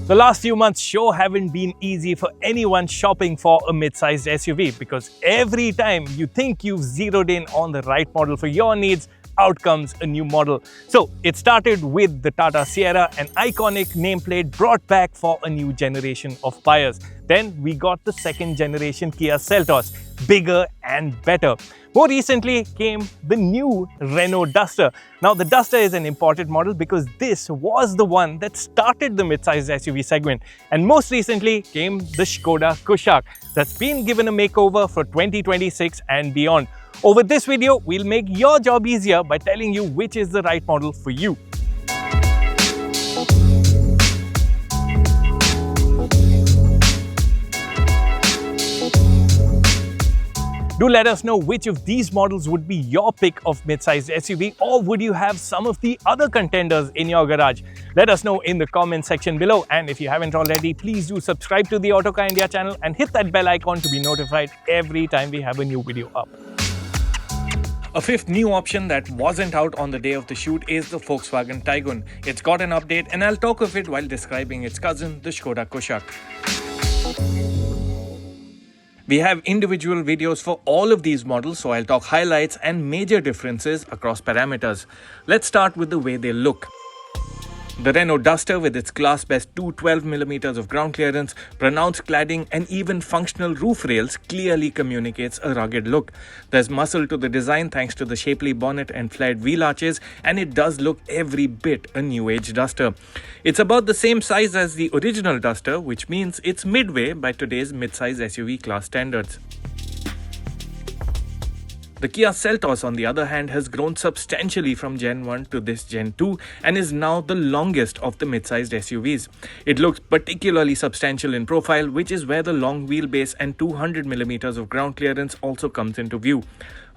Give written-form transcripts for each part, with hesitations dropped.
The last few months sure haven't been easy for anyone shopping for a mid-sized SUV, because every time you think you've zeroed in on the right model for your needs, out comes a new model. So it started with the Tata Sierra, an iconic nameplate brought back for a new generation of buyers. Then we got the second generation Kia Seltos, bigger and better. More recently came the new Renault Duster. Now the Duster is an imported model because this was the one that started the mid-sized SUV segment. And most recently came the Skoda Kushaq that's been given a makeover for 2026 and beyond. Over this video, we'll make your job easier by telling you which is the right model for you. Do let us know which of these models would be your pick of mid-sized SUV, or would you have some of the other contenders in your garage? Let us know in the comment section below, and if you haven't already, please do subscribe to the Autocar India channel and hit that bell icon to be notified every time we have a new video up. A fifth new option that wasn't out on the day of the shoot is the Volkswagen Taigun. It's got an update and I'll talk of it while describing its cousin, the Skoda Kushaq. We have individual videos for all of these models, so I'll talk highlights and major differences across parameters. Let's start with the way they look. The Renault Duster, with its class-best 212mm of ground clearance, pronounced cladding and even functional roof rails, clearly communicates a rugged look. There's muscle to the design thanks to the shapely bonnet and flared wheel arches, and it does look every bit a new-age Duster. It's about the same size as the original Duster, which means it's midway by today's mid-size SUV class standards. The Kia Seltos, on the other hand, has grown substantially from Gen 1 to this Gen 2 and is now the longest of the mid-sized SUVs. It looks particularly substantial in profile, which is where the long wheelbase and 200mm of ground clearance also comes into view.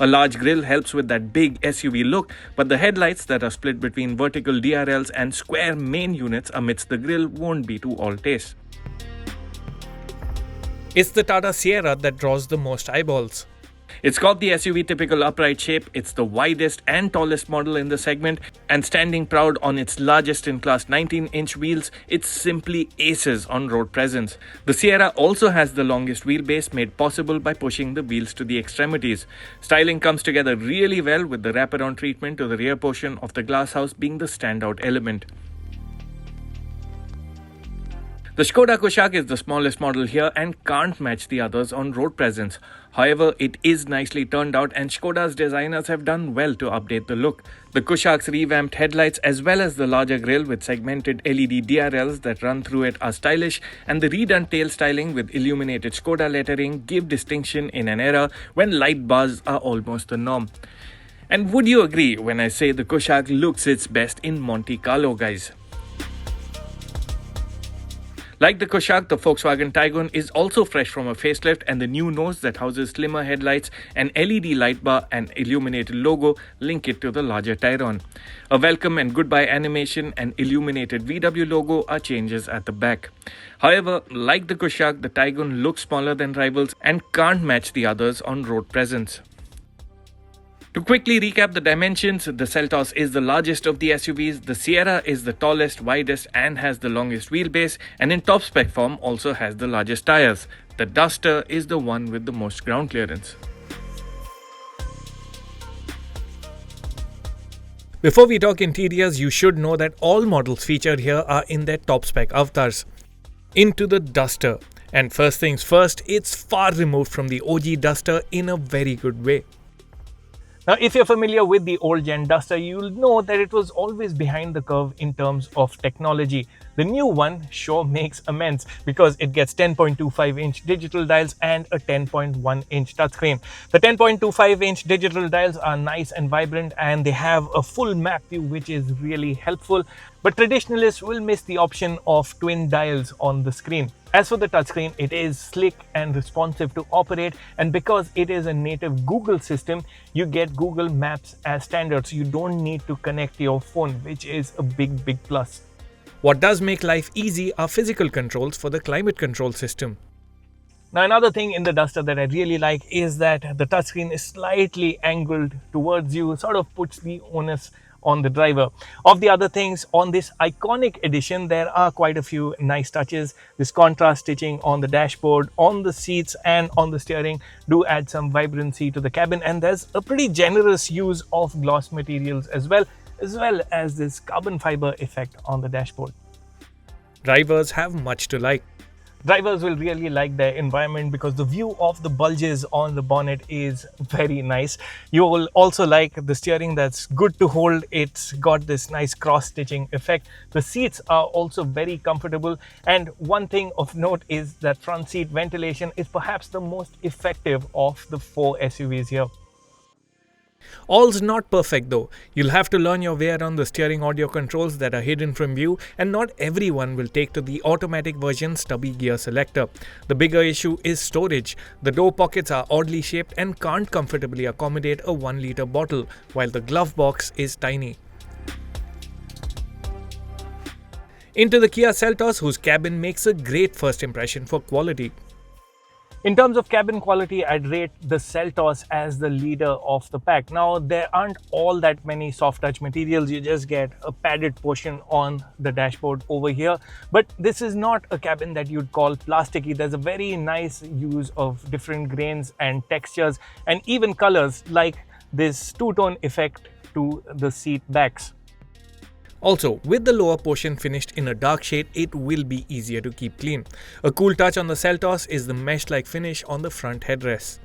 A large grille helps with that big SUV look, but the headlights that are split between vertical DRLs and square main units amidst the grille won't be to all taste. It's the Tata Sierra that draws the most eyeballs. It's got the SUV typical upright shape, it's the widest and tallest model in the segment, and standing proud on its largest in class 19-inch wheels, it simply aces on road presence. The Sierra also has the longest wheelbase, made possible by pushing the wheels to the extremities. Styling comes together really well, with the wraparound treatment to the rear portion of the glasshouse being the standout element. The Skoda Kushaq is the smallest model here and can't match the others on road presence. However, it is nicely turned out, and Skoda's designers have done well to update the look. The Kushaq's revamped headlights, as well as the larger grille with segmented LED DRLs that run through it, are stylish, and the redone tail styling with illuminated Skoda lettering give distinction in an era when light bars are almost the norm. And would you agree when I say the Kushaq looks its best in Monte Carlo, guys? Like the Kushaq, the Volkswagen Taigun is also fresh from a facelift, and the new nose that houses slimmer headlights, an LED light bar and illuminated logo link it to the larger Taigun. A welcome and goodbye animation and illuminated VW logo are changes at the back. However, like the Kushaq, the Taigun looks smaller than rivals and can't match the others on road presence. To quickly recap the dimensions, the Seltos is the largest of the SUVs, the Sierra is the tallest, widest and has the longest wheelbase, and in top spec form also has the largest tires. The Duster is the one with the most ground clearance. Before we talk interiors, you should know that all models featured here are in their top spec avatars. Into the Duster. And first things first, it's far removed from the OG Duster in a very good way. Now, if you're familiar with the old gen Duster, you'll know that it was always behind the curve in terms of technology. The new one sure makes amends because it gets 10.25-inch digital dials and a 10.1-inch touchscreen. The 10.25-inch digital dials are nice and vibrant, and they have a full map view, which is really helpful. But traditionalists will miss the option of twin dials on the screen. As for the touchscreen, it is slick and responsive to operate, and because it is a native Google system, you get Google Maps as standard, so you don't need to connect your phone, which is a big plus. What does make life easy are physical controls for the climate control system. Now, another thing in the Duster that I really like is that the touchscreen is slightly angled towards you, sort of puts the onus on the driver. Of the other things on this iconic edition, there are quite a few nice touches. This contrast stitching on the dashboard, on the seats and on the steering do add some vibrancy to the cabin, and there's a pretty generous use of gloss materials as well as this carbon fiber effect on the dashboard. Drivers have much to like. Drivers will really like their environment because the view of the bulges on the bonnet is very nice. You will also like the steering that's good to hold. It's got this nice cross stitching effect. The seats are also very comfortable, and one thing of note is that front seat ventilation is perhaps the most effective of the 4 SUVs here. All's not perfect though. You'll have to learn your way around the steering audio controls that are hidden from view, and not everyone will take to the automatic version stubby gear selector. The bigger issue is storage. The door pockets are oddly shaped and can't comfortably accommodate a 1-liter bottle, while the glove box is tiny. Into the Kia Seltos, whose cabin makes a great first impression for quality. In terms of cabin quality, I'd rate the Seltos as the leader of the pack. Now, there aren't all that many soft touch materials. You just get a padded portion on the dashboard over here. But this is not a cabin that you'd call plasticky. There's a very nice use of different grains and textures and even colors, like this two-tone effect to the seat backs. Also, with the lower portion finished in a dark shade, it will be easier to keep clean. A cool touch on the Seltos is the mesh-like finish on the front headrest.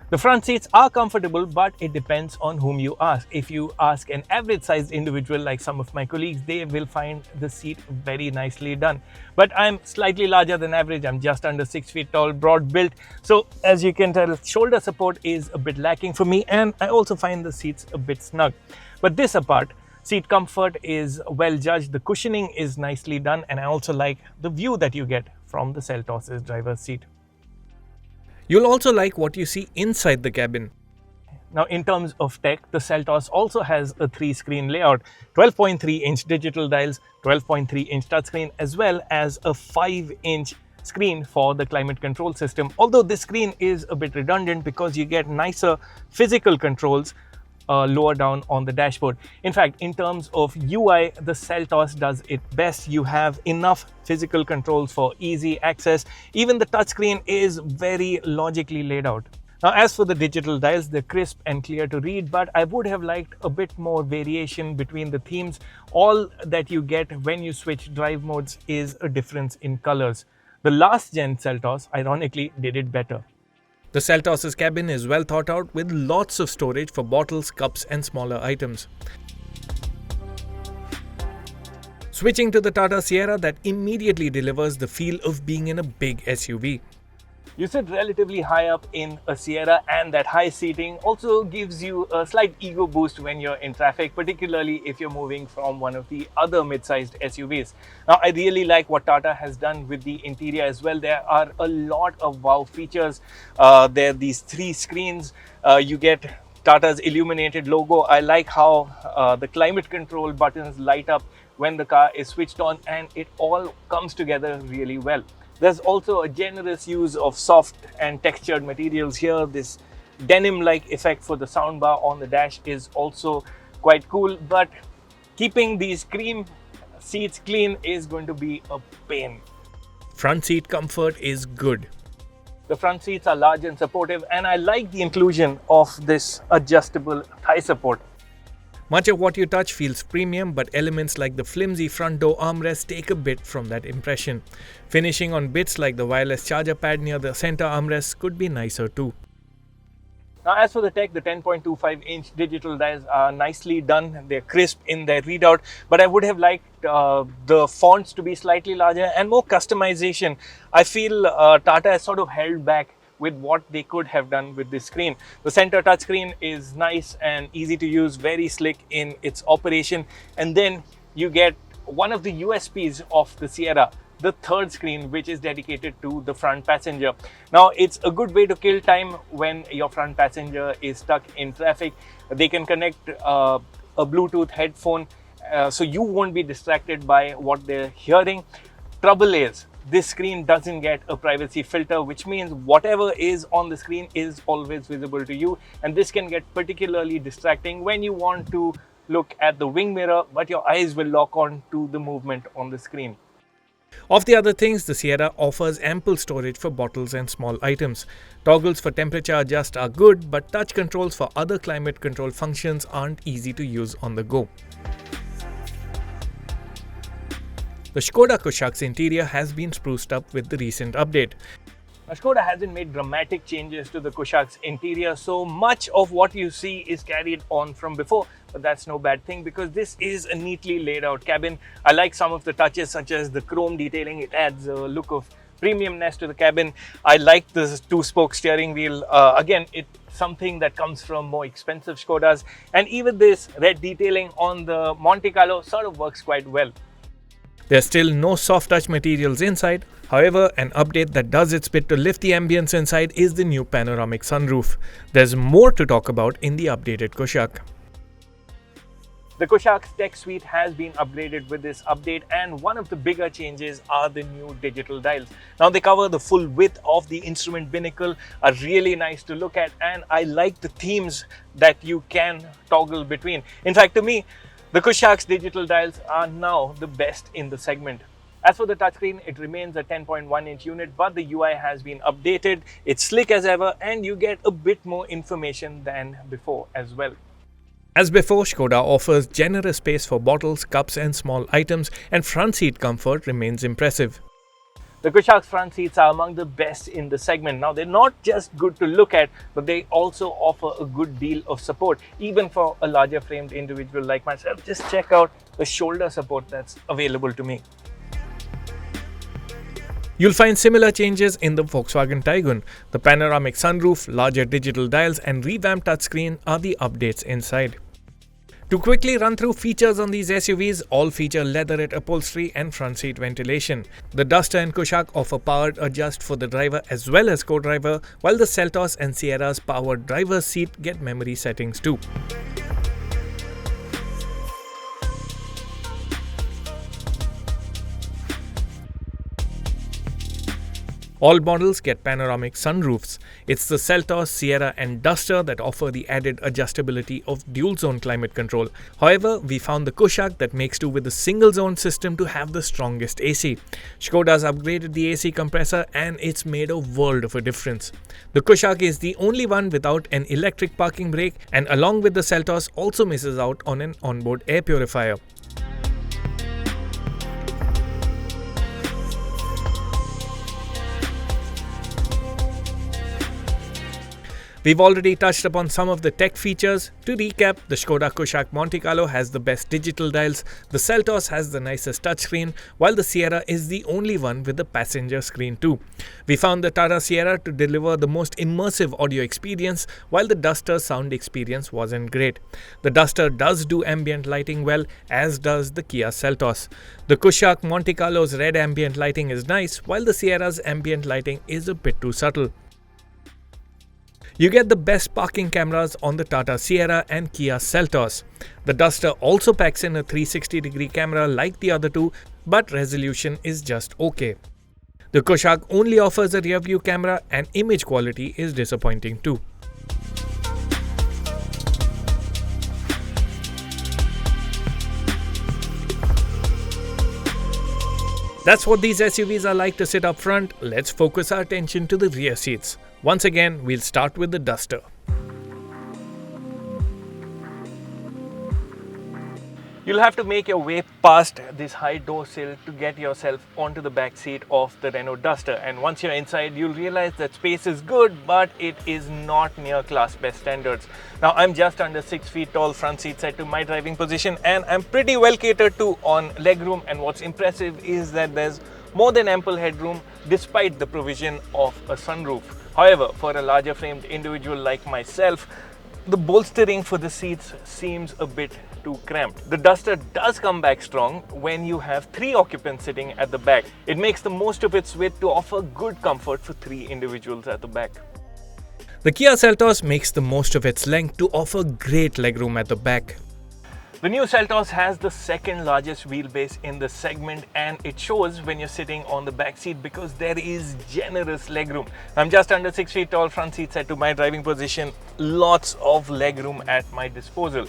The front seats are comfortable, but it depends on whom you ask. If you ask an average-sized individual like some of my colleagues, they will find the seat very nicely done. But I'm slightly larger than average. I'm just under 6 feet tall, broad built. So as you can tell, shoulder support is a bit lacking for me, and I also find the seats a bit snug. But this apart, seat comfort is well judged, the cushioning is nicely done, and I also like the view that you get from the Seltos' driver's seat. You'll also like what you see inside the cabin. Now, in terms of tech, the Seltos also has a 3-screen layout, 12.3-inch digital dials, 12.3-inch touchscreen, as well as a 5-inch screen for the climate control system. Although this screen is a bit redundant because you get nicer physical controls lower down on the dashboard. In fact, in terms of UI, the Seltos does it best. You have enough physical controls for easy access. Even the touchscreen is very logically laid out. Now, as for the digital dials, they're crisp and clear to read, but I would have liked a bit more variation between the themes. All that you get when you switch drive modes is a difference in colors. The last gen Seltos, ironically, did it better. The Seltos' cabin is well thought out with lots of storage for bottles, cups and smaller items. Switching to the Tata Sierra, that immediately delivers the feel of being in a big SUV. You sit relatively high up in a Sierra, and that high seating also gives you a slight ego boost when you're in traffic, particularly if you're moving from one of the other mid-sized SUVs. Now, I really like what Tata has done with the interior as well. There are a lot of wow features. There are these 3 screens. You get Tata's illuminated logo. I like how the climate control buttons light up when the car is switched on, and it all comes together really well. There's also a generous use of soft and textured materials here. This denim-like effect for the soundbar on the dash is also quite cool, but keeping these cream seats clean is going to be a pain. Front seat comfort is good. The front seats are large and supportive, and I like the inclusion of this adjustable thigh support. Much of what you touch feels premium, but elements like the flimsy front door armrest take a bit from that impression. Finishing on bits like the wireless charger pad near the center armrest could be nicer too. Now, as for the tech, the 10.25-inch digital dials are nicely done. They're crisp in their readout, but I would have liked the fonts to be slightly larger and more customization. I feel Tata has sort of held back with what they could have done with this screen. The center touchscreen is nice and easy to use, very slick in its operation. And then you get one of the USPs of the Sierra, the third screen, which is dedicated to the front passenger. Now, it's a good way to kill time when your front passenger is stuck in traffic. They can connect a Bluetooth headphone, so you won't be distracted by what they're hearing. Trouble is, this screen doesn't get a privacy filter, which means whatever is on the screen is always visible to you, and this can get particularly distracting when you want to look at the wing mirror, but your eyes will lock on to the movement on the screen. Of the other things, the Sierra offers ample storage for bottles and small items. Toggles for temperature adjust are good, but touch controls for other climate control functions aren't easy to use on the go. The Skoda Kushaq's interior has been spruced up with the recent update. Now, Skoda hasn't made dramatic changes to the Kushaq's interior, so much of what you see is carried on from before, but that's no bad thing because this is a neatly laid out cabin. I like some of the touches such as the chrome detailing. It adds a look of premiumness to the cabin. I like the two-spoke steering wheel. Again, it's something that comes from more expensive Skodas, and even this red detailing on the Monte Carlo sort of works quite well. There's still no soft touch materials inside. However, an update that does its bit to lift the ambience inside is the new panoramic sunroof. There's more to talk about in the updated Kushaq. The Kushaq's tech suite has been upgraded with this update, and one of the bigger changes are the new digital dials. Now they cover the full width of the instrument binnacle, are really nice to look at, and I like the themes that you can toggle between. In fact, to me, the Kushaq's digital dials are now the best in the segment. As for the touchscreen, it remains a 10.1-inch unit, but the UI has been updated. It's slick as ever, and you get a bit more information than before as well. As before, Skoda offers generous space for bottles, cups and small items, and front seat comfort remains impressive. The Kushaq's front seats are among the best in the segment. Now, they're not just good to look at, but they also offer a good deal of support, even for a larger framed individual like myself. Just check out the shoulder support that's available to me. You'll find similar changes in the Volkswagen Taigun. The panoramic sunroof, larger digital dials and revamped touchscreen are the updates inside. To quickly run through features on these SUVs, all feature leatherette upholstery and front seat ventilation. The Duster and Kushaq offer powered adjust for the driver as well as co-driver, while the Seltos and Sierra's powered driver's seat get memory settings too. All models get panoramic sunroofs. It's the Seltos, Sierra and Duster that offer the added adjustability of dual-zone climate control. However, we found the Kushaq that makes do with a single-zone system to have the strongest AC. Skoda's upgraded the AC compressor and it's made a world of a difference. The Kushaq is the only one without an electric parking brake, and along with the Seltos also misses out on an onboard air purifier. We've already touched upon some of the tech features. To recap, the Skoda Kushaq Monte Carlo has the best digital dials, the Seltos has the nicest touchscreen, while the Sierra is the only one with the passenger screen too. We found the Tata Sierra to deliver the most immersive audio experience, while the Duster's sound experience wasn't great. The Duster does do ambient lighting well, as does the Kia Seltos. The Kushaq Monte Carlo's red ambient lighting is nice, while the Sierra's ambient lighting is a bit too subtle. You get the best parking cameras on the Tata Sierra and Kia Seltos. The Duster also packs in a 360-degree camera like the other two, but resolution is just okay. The Kushaq only offers a rear-view camera and image quality is disappointing too. That's what these SUVs are like to sit up front. Let's focus our attention to the rear seats. Once again, we'll start with the Duster. You'll have to make your way past this high door sill to get yourself onto the back seat of the Renault Duster, and once you're inside you'll realize that space is good, but it is not near class best standards. Now I'm just under 6 feet tall, front seat set to my driving position, and I'm pretty well catered to on legroom, and what's impressive is that there's more than ample headroom despite the provision of a sunroof. However, for a larger framed individual like myself, the bolstering for the seats seems a bit too cramped. The Duster does come back strong when you have 3 occupants sitting at the back. It makes the most of its width to offer good comfort for 3 individuals at the back. The Kia Seltos makes the most of its length to offer great legroom at the back. The new Seltos has the second largest wheelbase in the segment, and it shows when you're sitting on the back seat because there is generous legroom. I'm just under 6 feet tall, front seat set to my driving position, lots of legroom at my disposal.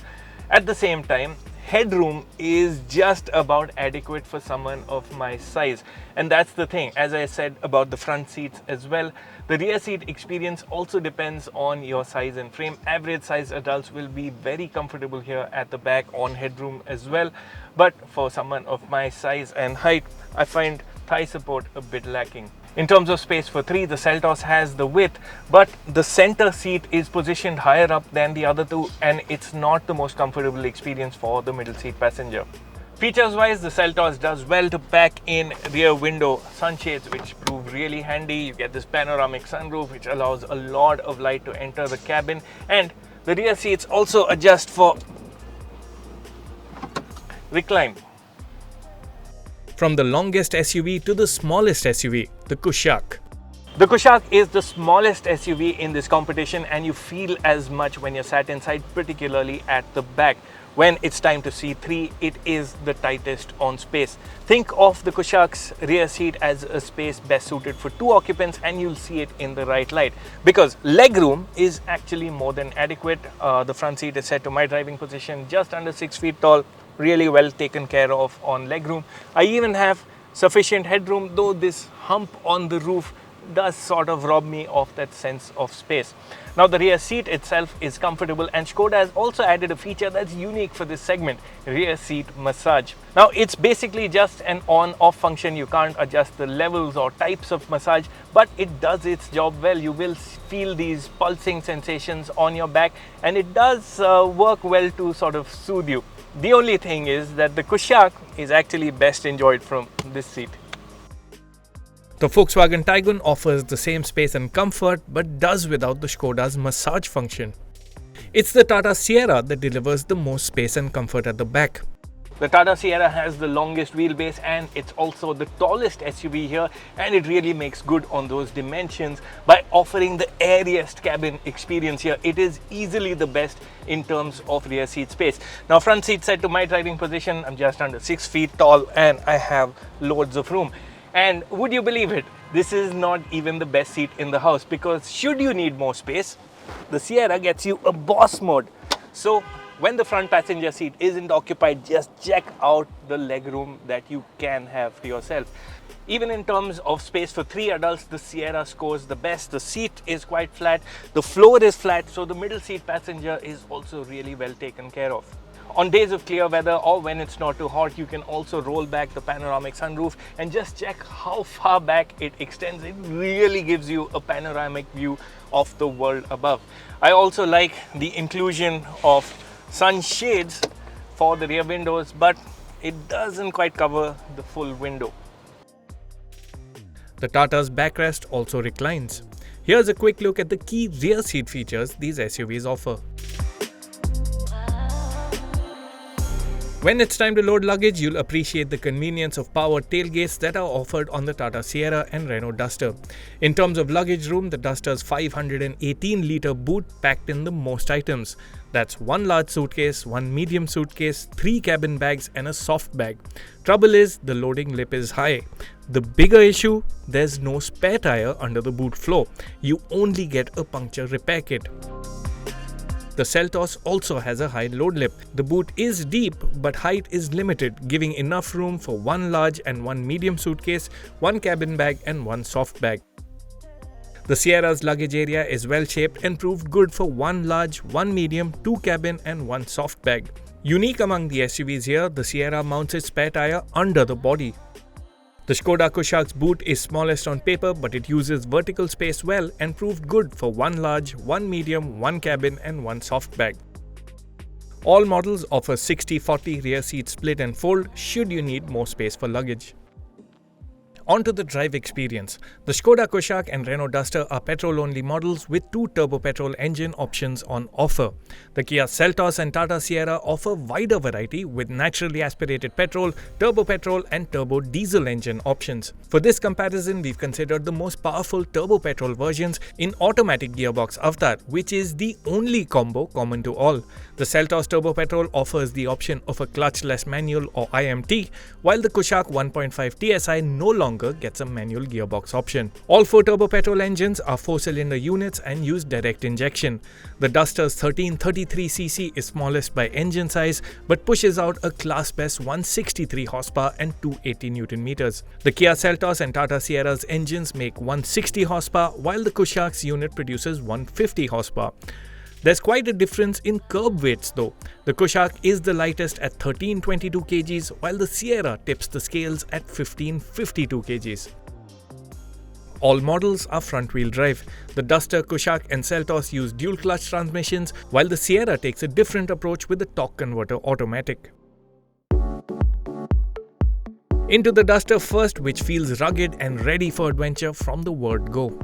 At the same time, headroom is just about adequate for someone of my size. And that's the thing, as I said about the front seats as well, the rear seat experience also depends on your size and frame. Average size adults will be very comfortable here at the back on headroom as well. But for someone of my size and height, I find thigh support a bit lacking. In terms of space for three, the Seltos has the width, but the center seat is positioned higher up than the other two, and it's not the most comfortable experience for the middle seat passenger. Features wise, the Seltos does well to pack in rear window sunshades, which prove really handy. You get this panoramic sunroof, which allows a lot of light to enter the cabin, and the rear seats also adjust for recline. From the longest SUV to the smallest SUV, the Kushaq. The Kushaq is the smallest SUV in this competition, and you feel as much when you're sat inside, particularly at the back. When it's time to seat 3, it is the tightest on space. Think of the Kushaq's rear seat as a space best suited for 2 occupants, and you'll see it in the right light because legroom is actually more than adequate. The front seat is set to my driving position, just under 6 feet tall. Really well taken care of on legroom. I even have sufficient headroom, though this hump on the roof does sort of rob me of that sense of space. Now the rear seat itself is comfortable, and Skoda has also added a feature that's unique for this segment, rear seat massage. Now it's basically just an on-off function. You can't adjust the levels or types of massage, but it does its job well. You will feel these pulsing sensations on your back, and it does work well to sort of soothe you. The only thing is that the Kushaq is actually best enjoyed from this seat. The Volkswagen Taigun offers the same space and comfort, but does without the Skoda's massage function. It's the Tata Sierra that delivers the most space and comfort at the back. The Tata Sierra has the longest wheelbase, and it's also the tallest SUV here, and it really makes good on those dimensions by offering the airiest cabin experience here. It is easily the best in terms of rear seat space. Now front seat set to my driving position, I'm just under 6 feet tall and I have loads of room. And would you believe it, this is not even the best seat in the house, because should you need more space, the Sierra gets you a boss mode. So when the front passenger seat isn't occupied, just check out the legroom that you can have for yourself. Even in terms of space for 3 adults, the Sierra scores the best. The seat is quite flat, the floor is flat, so the middle seat passenger is also really well taken care of. On days of clear weather or when it's not too hot, you can also roll back the panoramic sunroof and just check how far back it extends. It really gives you a panoramic view of the world above. I also like the inclusion of sunshades for the rear windows, but it doesn't quite cover the full window. The Tata's backrest also reclines. Here's a quick look at the key rear seat features these SUVs offer. When it's time to load luggage, you'll appreciate the convenience of powered tailgates that are offered on the Tata Sierra and Renault Duster. In terms of luggage room, the Duster's 518-litre boot packed in the most items. That's 1 large suitcase, 1 medium suitcase, 3 cabin bags and a soft bag. Trouble is, the loading lip is high. The bigger issue, there's no spare tire under the boot floor. You only get a puncture repair kit. The Seltos also has a high load lip. The boot is deep, but height is limited, giving enough room for 1 large and 1 medium suitcase, 1 cabin bag and 1 soft bag. The Sierra's luggage area is well shaped and proved good for 1 large, 1 medium, 2 cabin and 1 soft bag. Unique among the SUVs here, the Sierra mounts its spare tire under the body. The Skoda Kushaq's boot is smallest on paper, but it uses vertical space well and proved good for 1 large, 1 medium, 1 cabin and 1 soft bag. All models offer 60-40 rear seat split and fold should you need more space for luggage. On to the drive experience. The Skoda Kushaq and Renault Duster are petrol-only models with 2 turbo petrol engine options on offer. The Kia Seltos and Tata Sierra offer wider variety with naturally aspirated petrol, turbo petrol and turbo diesel engine options. For this comparison, we've considered the most powerful turbo petrol versions in automatic gearbox avatar, which is the only combo common to all. The Seltos turbo petrol offers the option of a clutchless manual or IMT, while the Kushaq 1.5 TSI no longer longer gets a manual gearbox option. All 4 turbo petrol engines are 4-cylinder units and use direct injection. The Duster's 1333cc is smallest by engine size but pushes out a class best 163 horsepower and 280 Newton meters. The Kia Seltos and Tata Sierra's engines make 160 horsepower while the Kushaq's unit produces 150 horsepower. There's quite a difference in curb weights though. The Kushaq is the lightest at 1322 kgs while the Sierra tips the scales at 1552 kgs. All models are front-wheel drive. The Duster, Kushaq and Seltos use dual-clutch transmissions while the Sierra takes a different approach with the torque converter automatic. Into the Duster first, which feels rugged and ready for adventure from the word go.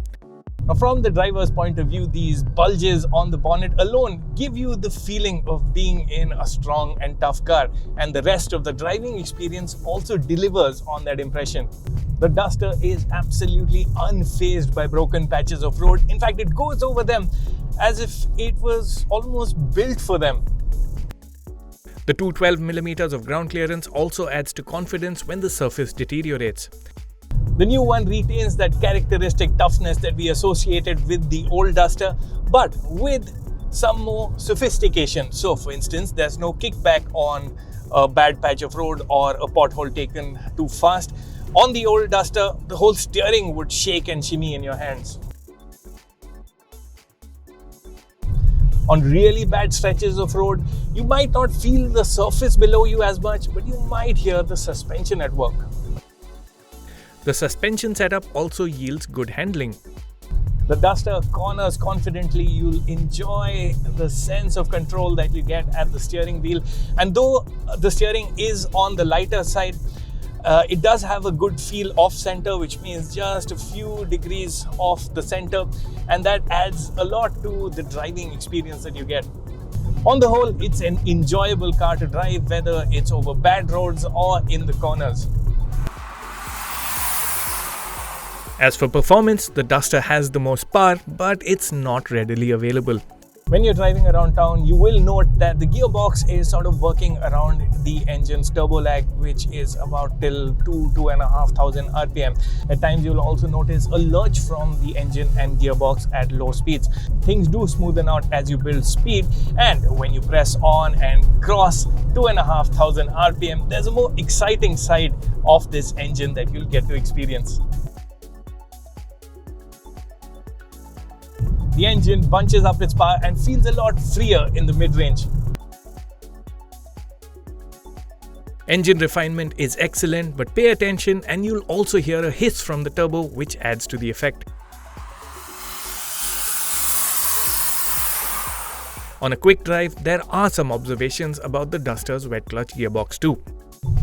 Now, from the driver's point of view, these bulges on the bonnet alone give you the feeling of being in a strong and tough car, and the rest of the driving experience also delivers on that impression. The Duster is absolutely unfazed by broken patches of road. In fact, it goes over them as if it was almost built for them. The 212mm of ground clearance also adds to confidence when the surface deteriorates. The new one retains that characteristic toughness that we associated with the old Duster, but with some more sophistication. So, for instance, there's no kickback on a bad patch of road or a pothole taken too fast. On the old Duster, the whole steering would shake and shimmy in your hands. On really bad stretches of road, you might not feel the surface below you as much, but you might hear the suspension at work. The suspension setup also yields good handling. The Duster corners confidently. You'll enjoy the sense of control that you get at the steering wheel. And though the steering is on the lighter side, it does have a good feel off center, which means just a few degrees off the center, and that adds a lot to the driving experience that you get. On the whole, it's an enjoyable car to drive, whether it's over bad roads or in the corners. As for performance, the Duster has the most power, but it's not readily available. When you're driving around town, you will note that the gearbox is sort of working around the engine's turbo lag, which is about till 2,500 RPM. At times, you'll also notice a lurch from the engine and gearbox at low speeds. Things do smoothen out as you build speed, and when you press on and cross 2,500 RPM, there's a more exciting side of this engine that you'll get to experience. The engine bunches up its power and feels a lot freer in the mid-range. Engine refinement is excellent, but pay attention and you'll also hear a hiss from the turbo, which adds to the effect. On a quick drive, there are some observations about the Duster's wet clutch gearbox too.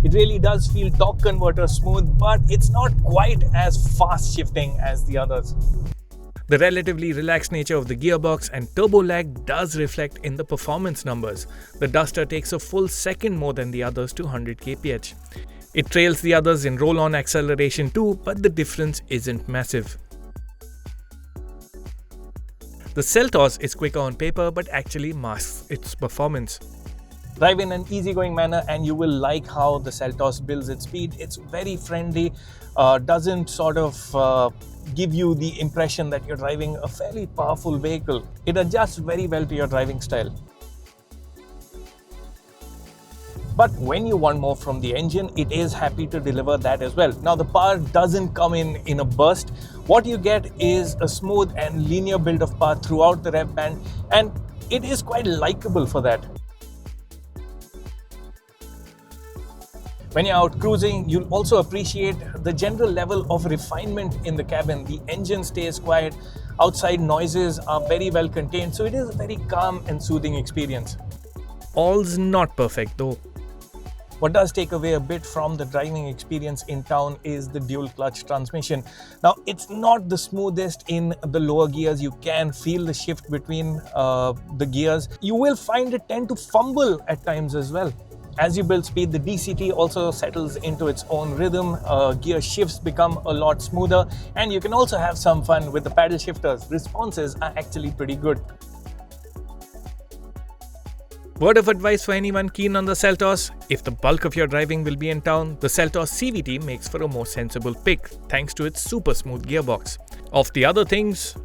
It really does feel torque converter smooth, but it's not quite as fast shifting as the others. The relatively relaxed nature of the gearbox and turbo lag does reflect in the performance numbers. The Duster takes a full second more than the others to 100 kph. It trails the others in roll-on acceleration too, but the difference isn't massive. The Seltos is quicker on paper but actually masks its performance. Drive in an easygoing manner and you will like how the Seltos builds its speed. It's very friendly, doesn't sort of give you the impression that you're driving a fairly powerful vehicle. It adjusts very well to your driving style. But when you want more from the engine, it is happy to deliver that as well. Now, the power doesn't come in a burst. What you get is a smooth and linear build of power throughout the rev band, and it is quite likable for that. When you're out cruising, you'll also appreciate the general level of refinement in the cabin. The engine stays quiet, outside noises are very well contained, so it is a very calm and soothing experience. All's not perfect though. What does take away a bit from the driving experience in town is the dual clutch transmission. Now, it's not the smoothest in the lower gears. You can feel the shift between the gears. You will find it tend to fumble at times as well. As you build speed, the DCT also settles into its own rhythm, gear shifts become a lot smoother, and you can also have some fun with the paddle shifters. Responses are actually pretty good. Word of advice for anyone keen on the Seltos: if the bulk of your driving will be in town, the Seltos CVT makes for a more sensible pick thanks to its super smooth gearbox. Of the other things,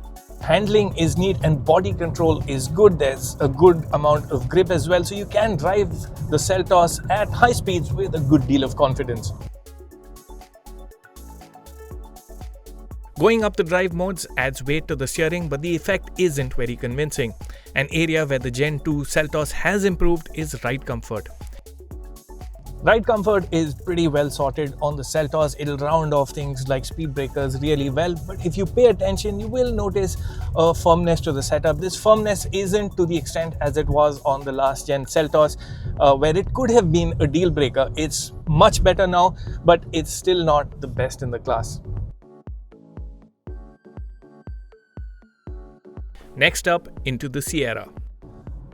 handling is neat and body control is good. There's a good amount of grip as well, so you can drive the Seltos at high speeds with a good deal of confidence. Going up the drive modes adds weight to the steering, but the effect isn't very convincing. An area where the Gen 2 Seltos has improved is ride comfort. Ride comfort is pretty well sorted on the Seltos. It'll round off things like speed breakers really well, but if you pay attention, you will notice a firmness to the setup. This firmness isn't to the extent as it was on the last gen Seltos, where it could have been a deal breaker. It's much better now, but it's still not the best in the class. Next up, into the Sierra.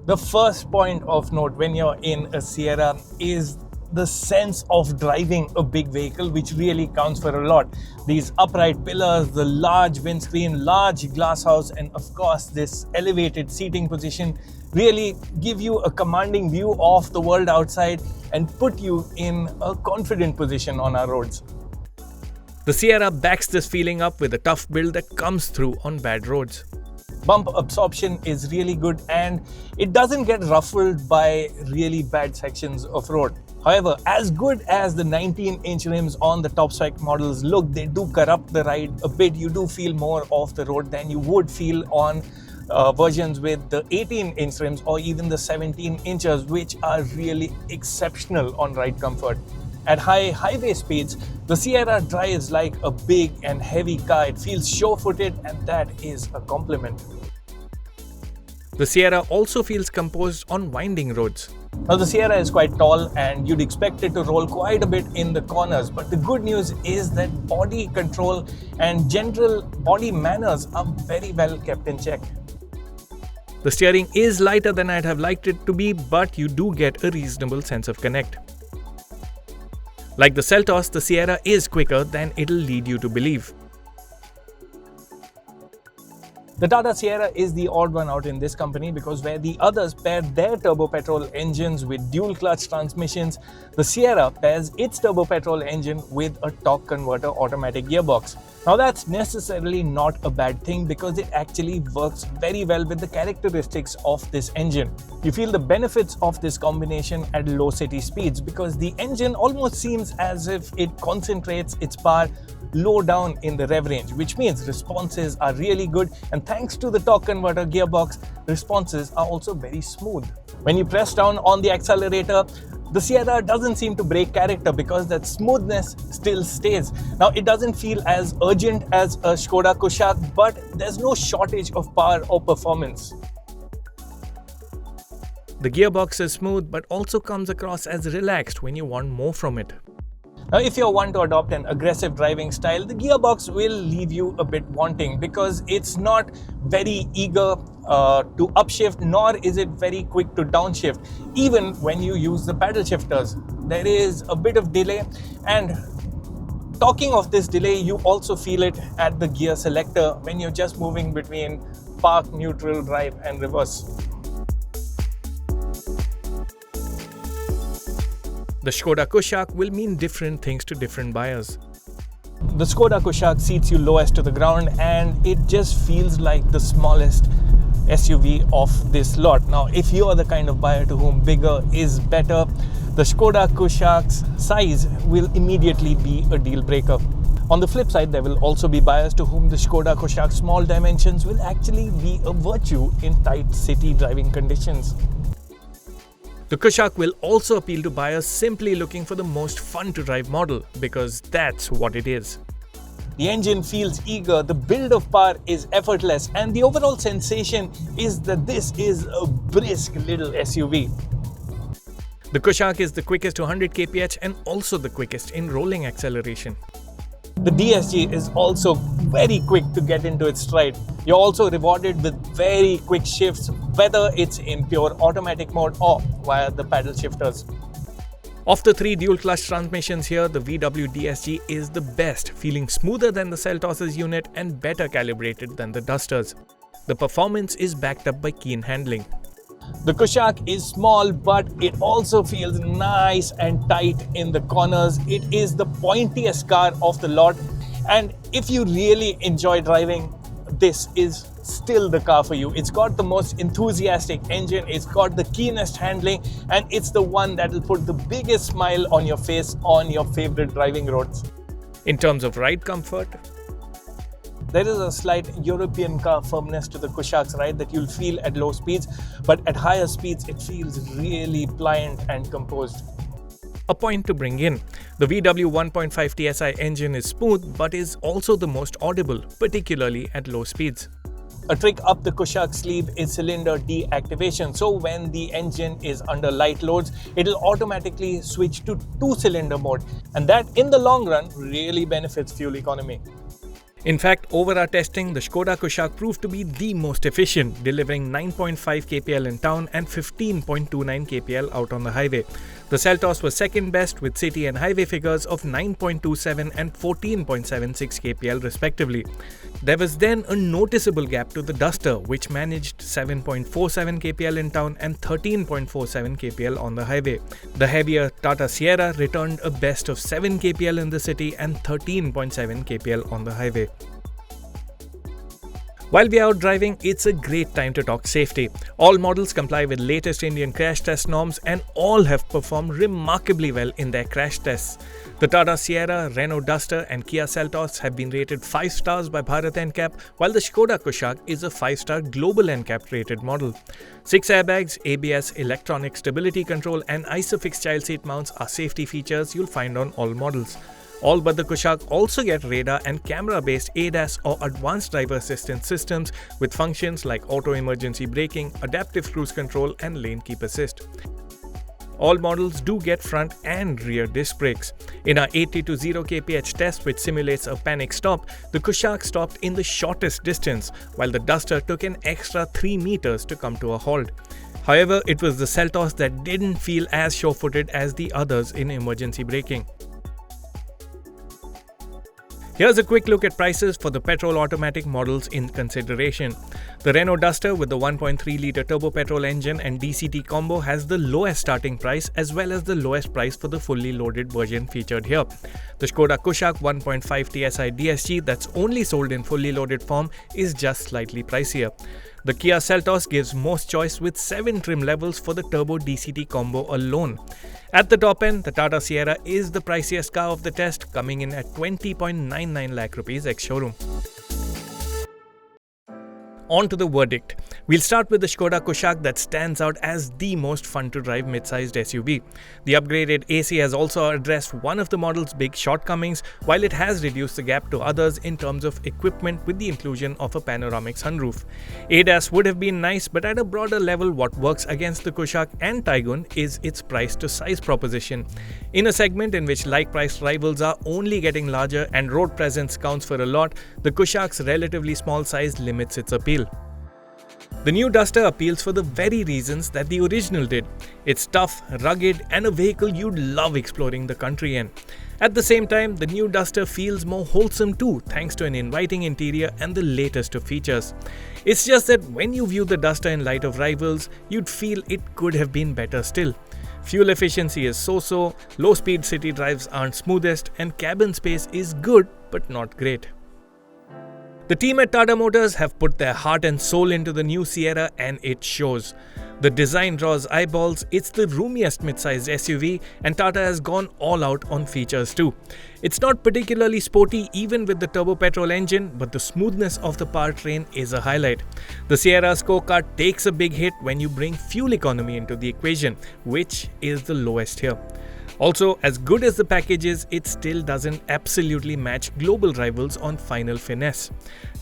The first point of note when you're in a Sierra is the sense of driving a big vehicle, which really counts for a lot. These upright pillars, the large windscreen, large glass house, and of course this elevated seating position really give you a commanding view of the world outside and put you in a confident position on our roads. The Sierra backs this feeling up with a tough build that comes through on bad roads. Bump absorption is really good and it doesn't get ruffled by really bad sections of road. However, as good as the 19-inch rims on the top spec models look, they do corrupt the ride a bit. You do feel more off the road than you would feel on versions with the 18-inch rims or even the 17 inches, which are really exceptional on ride comfort. At high highway speeds, the Sierra drives like a big and heavy car. It feels sure-footed, and that is a compliment. The Sierra also feels composed on winding roads. Now the Sierra is quite tall and you'd expect it to roll quite a bit in the corners, but the good news is that body control and general body manners are very well kept in check. The steering is lighter than I'd have liked it to be, but you do get a reasonable sense of connect. Like the Seltos, the Sierra is quicker than it'll lead you to believe. The Tata Sierra is the odd one out in this company because where the others pair their turbo petrol engines with dual clutch transmissions, the Sierra pairs its turbo petrol engine with a torque converter automatic gearbox. Now that's necessarily not a bad thing because it actually works very well with the characteristics of this engine. You feel the benefits of this combination at low city speeds because the engine almost seems as if it concentrates its power low down in the rev range, which means responses are really good, and thanks to the torque converter gearbox, responses are also very smooth. When you press down on the accelerator, the Sierra doesn't seem to break character because that smoothness still stays. Now it doesn't feel as urgent as a Skoda Kushaq, but there's no shortage of power or performance. The gearbox is smooth but also comes across as relaxed when you want more from it. Now, if you're one to adopt an aggressive driving style, the gearbox will leave you a bit wanting because it's not very eager to upshift, nor is it very quick to downshift. Even when you use the paddle shifters, there is a bit of delay. And talking of this delay, you also feel it at the gear selector when you're just moving between park, neutral, drive, and reverse. The Skoda Kushaq will mean different things to different buyers. The Skoda Kushaq seats you lowest to the ground and it just feels like the smallest SUV of this lot. Now, if you are the kind of buyer to whom bigger is better, the Skoda Kushaq's size will immediately be a deal breaker. On the flip side, there will also be buyers to whom the Skoda Kushaq's small dimensions will actually be a virtue in tight city driving conditions. The Kushaq will also appeal to buyers simply looking for the most fun to drive model, because that's what it is. The engine feels eager, the build of power is effortless, and the overall sensation is that this is a brisk little SUV. The Kushaq is the quickest to 100 kph and also the quickest in rolling acceleration. The DSG is also very quick to get into its stride. You're also rewarded with very quick shifts, whether it's in pure automatic mode or via the paddle shifters. Of the three dual clutch transmissions here, the VW DSG is the best, feeling smoother than the Seltos' unit and better calibrated than the Dusters. The performance is backed up by keen handling. The Kushaq is small, but it also feels nice and tight in the corners. It is the pointiest car of the lot, and if you really enjoy driving, this is still the car for you. It's got the most enthusiastic engine, it's got the keenest handling, and it's the one that will put the biggest smile on your face on your favorite driving roads. In terms of ride comfort, there is a slight European car firmness to the Kushaq's ride that you'll feel at low speeds, but at higher speeds it feels really pliant and composed. A point to bring in, the VW 1.5 TSI engine is smooth but is also the most audible, particularly at low speeds. A trick up the Kushaq sleeve is cylinder deactivation, so when the engine is under light loads, it will automatically switch to 2-cylinder mode, and that in the long run really benefits fuel economy. In fact, over our testing, the Skoda Kushaq proved to be the most efficient, delivering 9.5 kpl in town and 15.29 kpl out on the highway. The Seltos was second best with city and highway figures of 9.27 and 14.76 kpl respectively. There was then a noticeable gap to the Duster, which managed 7.47 kpl in town and 13.47 kpl on the highway. The heavier Tata Sierra returned a best of 7 kpl in the city and 13.7 kpl on the highway. While we are out driving, it's a great time to talk safety. All models comply with latest Indian crash test norms and all have performed remarkably well in their crash tests. The Tata Sierra, Renault Duster and Kia Seltos have been rated 5 stars by Bharat NCAP, while the Skoda Kushaq is a 5-star global NCAP rated model. 6 airbags, ABS, electronic stability control and ISOFIX child seat mounts are safety features you'll find on all models. All but the Kushaq also get radar and camera-based ADAS or advanced driver assistance systems with functions like auto emergency braking, adaptive cruise control and lane keep assist. All models do get front and rear disc brakes. In our 80 to 0 kph test, which simulates a panic stop, the Kushaq stopped in the shortest distance, while the Duster took an extra 3 meters to come to a halt. However, it was the Seltos that didn't feel as sure-footed as the others in emergency braking. Here's a quick look at prices for the petrol automatic models in consideration. The Renault Duster with the 1.3-litre turbo petrol engine and DCT combo has the lowest starting price as well as the lowest price for the fully loaded version featured here. The Skoda Kushaq 1.5 TSI DSG that's only sold in fully loaded form is just slightly pricier. The Kia Seltos gives most choice with 7 trim levels for the turbo DCT combo alone. At the top end, the Tata Sierra is the priciest car of the test, coming in at 20.99 lakh rupees ex-showroom. On to the verdict. We'll start with the Skoda Kushaq that stands out as the most fun to drive mid-sized SUV. The upgraded AC has also addressed one of the model's big shortcomings, while it has reduced the gap to others in terms of equipment with the inclusion of a panoramic sunroof. ADAS would have been nice, but at a broader level, what works against the Kushaq and Taigun is its price to size proposition. In a segment in which like-priced rivals are only getting larger and road presence counts for a lot, the Kushaq's relatively small size limits its appeal. The new Duster appeals for the very reasons that the original did. It's tough, rugged, and a vehicle you'd love exploring the country in. At the same time, the new Duster feels more wholesome too, thanks to an inviting interior and the latest of features. It's just that when you view the Duster in light of rivals, you'd feel it could have been better still. Fuel efficiency is so-so, low-speed city drives aren't smoothest, and cabin space is good but not great. The team at Tata Motors have put their heart and soul into the new Sierra and it shows. The design draws eyeballs, it's the roomiest mid-sized SUV and Tata has gone all out on features too. It's not particularly sporty even with the turbo petrol engine, but the smoothness of the powertrain is a highlight. The Sierra scorecard takes a big hit when you bring fuel economy into the equation, which is the lowest here. Also, as good as the package is, it still doesn't absolutely match global rivals on final finesse.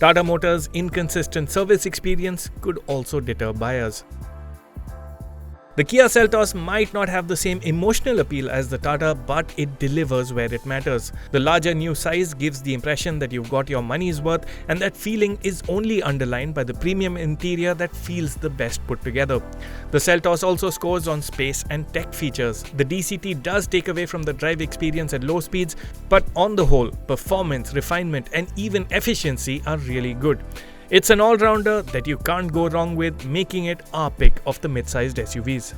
Tata Motors' inconsistent service experience could also deter buyers. The Kia Seltos might not have the same emotional appeal as the Tata, but it delivers where it matters. The larger new size gives the impression that you've got your money's worth, and that feeling is only underlined by the premium interior that feels the best put together. The Seltos also scores on space and tech features. The DCT does take away from the drive experience at low speeds, but on the whole, performance, refinement, and even efficiency are really good. It's an all-rounder that you can't go wrong with, making it our pick of the mid-sized SUVs.